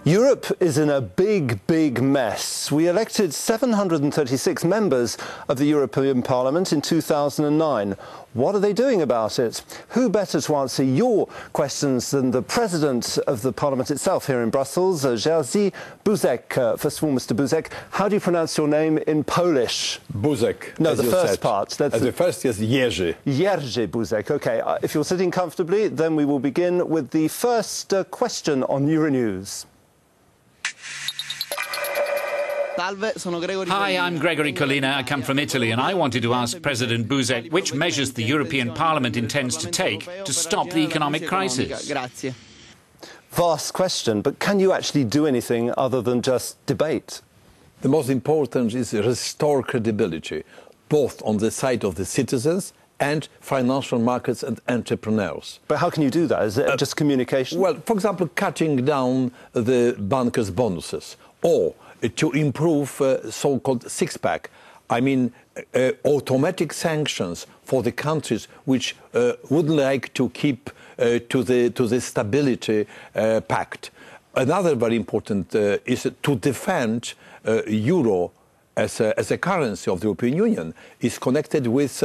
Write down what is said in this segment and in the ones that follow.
Europe is in a big mess. We elected 736 members of the European Parliament in 2009. What are they doing about it? Who better to answer your questions than the President of the Parliament itself here in Brussels, Jerzy Buzek. First of all, Mr. Buzek, how do you pronounce your name in Polish? Buzek. No, the first part. The first is Jerzy. Jerzy Buzek. OK. If you're sitting comfortably, then we will begin with the first question on Euronews. Hi, I'm Gregory Collina. I come from Italy, and I wanted to ask President Buzek which measures the European Parliament intends to take to stop the economic crisis. Vast question, but can you actually do anything other than just debate? The most important is restore credibility, both on the side of the citizens and financial markets and entrepreneurs. But how can you do that? Is it just communication? Well, for example, cutting down the bankers' bonuses, or to improve so-called six-pack. I mean, automatic sanctions for the countries which would like to keep to the stability pact. Another very important is to defend euro as a currency of the European Union. Is connected with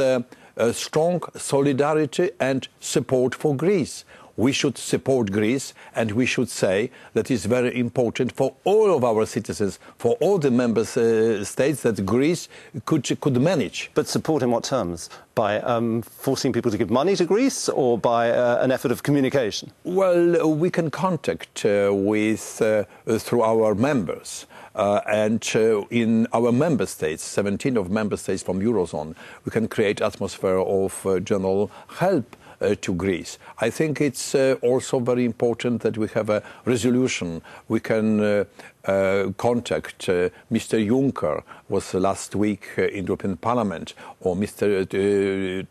strong solidarity and support for Greece. We should support Greece, and we should say that it's very important for all of our citizens, for all the member states, that Greece could manage. But support in what terms? By forcing people to give money to Greece, or by an effort of communication? Well, we can contact through our members. And in our member states, 17 of member states from Eurozone, we can create atmosphere of general help to Greece. I think it's also very important that we have a resolution. We can contact Mr. Juncker, was last week in European Parliament, or Mr.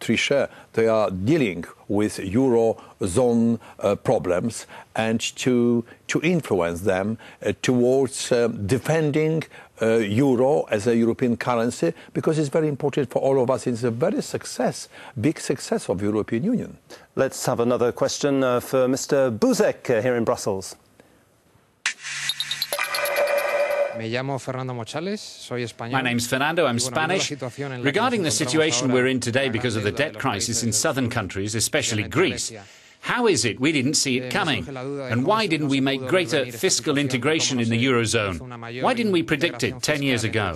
Trichet. They are dealing with Eurozone problems and to influence them towards defending euro as a European currency, because it's very important for all of us. It's a very big success of the European Union. Let's have another question for Mr. Buzek here in Brussels. My name's Fernando, I'm Spanish. Regarding the situation we're in today because of the debt crisis in southern countries, especially Greece, how is it we didn't see it coming? And why didn't we make greater fiscal integration in the Eurozone? Why didn't we predict it 10 years ago?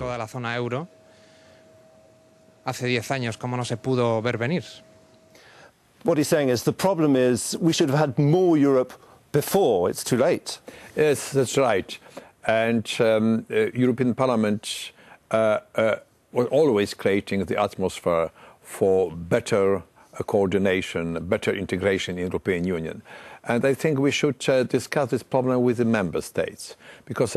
What he's saying is the problem is we should have had more Europe before. It's too late. Yes, that's right. And European Parliament was always creating the atmosphere for better coordination, better integration in the European Union. And I think we should discuss this problem with the member states, because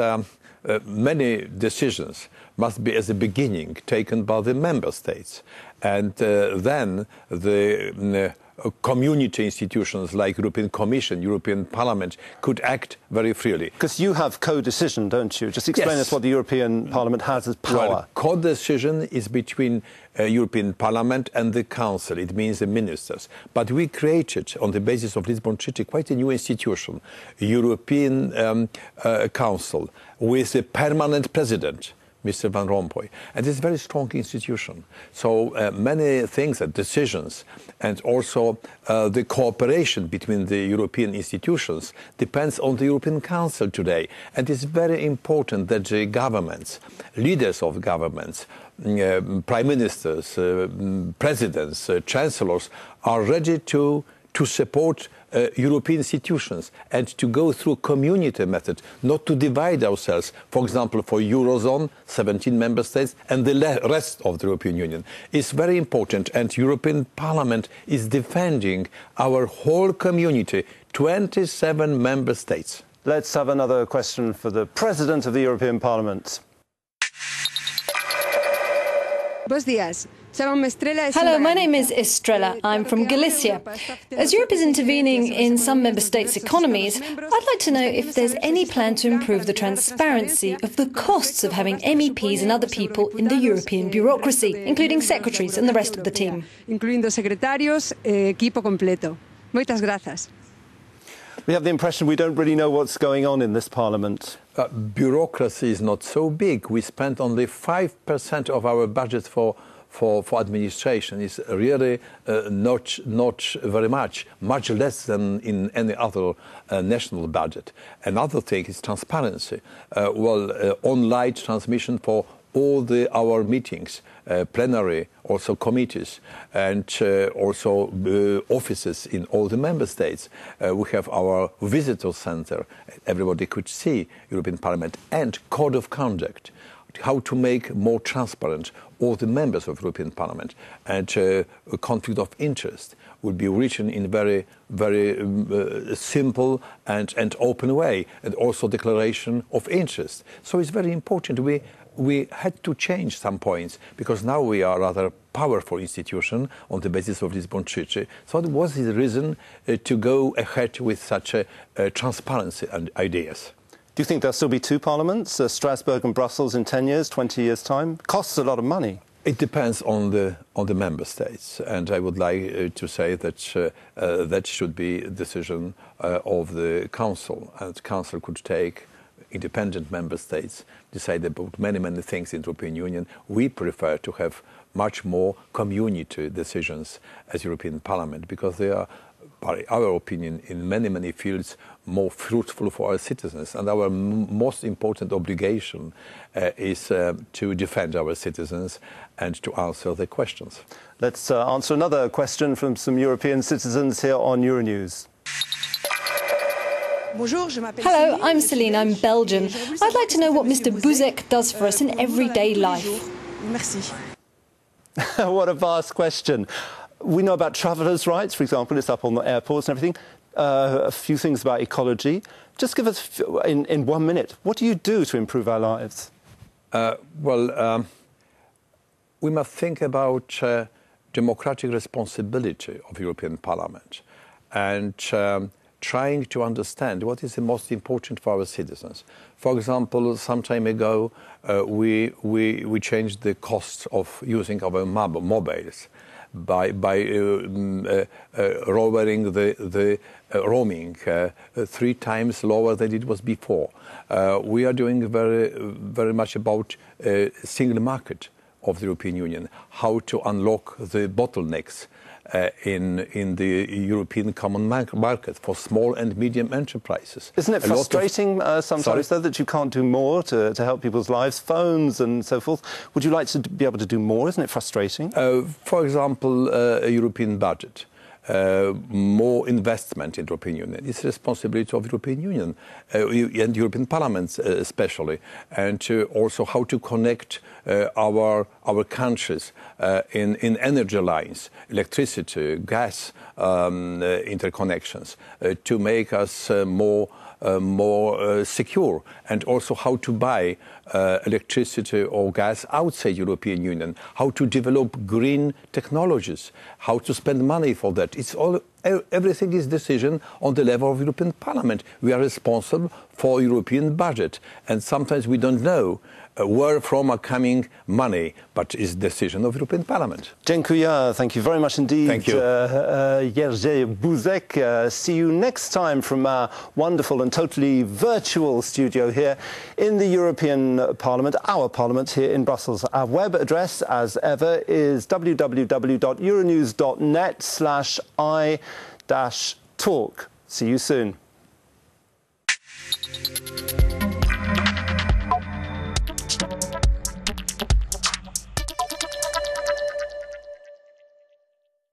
many decisions must be, as a beginning, taken by the member states. And then the community institutions like European Commission, European Parliament could act very freely. Because you have co-decision, don't you? Just explain us what the European Parliament has as power. Well, co-decision is between European Parliament and the Council. It means the ministers. But we created, on the basis of Lisbon Treaty, quite a new institution, European Council, with a permanent president, Mr. Van Rompuy. And it's a very strong institution. So many things, decisions, and also the cooperation between the European institutions depends on the European Council today. And it's very important that the governments, leaders of governments, prime ministers, presidents, chancellors are ready to support European institutions and to go through community method, not to divide ourselves, for example, for Eurozone, 17 member states, and the rest of the European Union. It's very important, and European Parliament is defending our whole community, 27 member states. Let's have another question for the President of the European Parliament. Hello, my name is Estrella. I'm from Galicia. As Europe is intervening in some member states' economies, I'd like to know if there's any plan to improve the transparency of the costs of having MEPs and other people in the European bureaucracy, including secretaries and the rest of the team. Mr. We have the impression we don't really know what's going on in this Parliament. Bureaucracy is not so big. We spend only 5% of our budget for administration. It's really not very much less than in any other national budget. Another thing is transparency. Online transmission for all our meetings, plenary, also committees, and also offices in all the member states. We have our visitor center. Everybody could see European Parliament, and code of conduct, how to make more transparent all the members of European Parliament, and a conflict of interest will be written in very simple and open way, and also declaration of interest. So it's very important. We had to change some points, because now we are a rather powerful institution on the basis of Lisbon Treaty. So it was the reason to go ahead with such a transparency and ideas. Do you think there'll still be two parliaments, Strasbourg and Brussels, in 10 years, 20 years' time? Costs a lot of money. It depends on the member states, and I would like to say that that should be a decision of the Council, and the Council could take independent member states decide about many things in the European Union. We prefer to have much more community decisions as European Parliament, because they are, by our opinion, in many fields more fruitful for our citizens. And our most important obligation is to defend our citizens and to answer their questions. Let's answer another question from some European citizens here on Euronews. Hello, I'm Celine, I'm Belgian. I'd like to know what Mr. Buzek does for us in everyday life. What a vast question. We know about travellers' rights, for example, it's up on the airports and everything. A few things about ecology. Just give us, in 1 minute, what do you do to improve our lives? We must think about democratic responsibility of European Parliament, and trying to understand what is the most important for our citizens. For example, some time ago, we changed the costs of using our mobiles by lowering the roaming 3 times lower than it was before. We are doing very much about single market of the European Union, how to unlock the bottlenecks in the European common market for small and medium enterprises. Isn't it frustrating sometimes, though, that you can't do more to help people's lives, phones and so forth? Would you like to be able to do more? Isn't it frustrating? For example, a European budget. More investment in the European Union. It's the responsibility of the European Union and European Parliament especially, and also how to connect our countries in energy lines, electricity, gas interconnections, to make us more secure, and also how to buy electricity or gas outside European Union, how to develop green technologies, how to spend money for that. Everything is decision on the level of European Parliament. We are responsible for European budget, and sometimes we don't know where from are coming money, but it's decision of European Parliament. Dziękuję. Thank you very much indeed. Thank you. Jerzy Buzek. See you next time from our wonderful and totally virtual studio here in the European Parliament, our Parliament here in Brussels. Our web address, as ever, is www.euronews.net/i-talk. See you soon.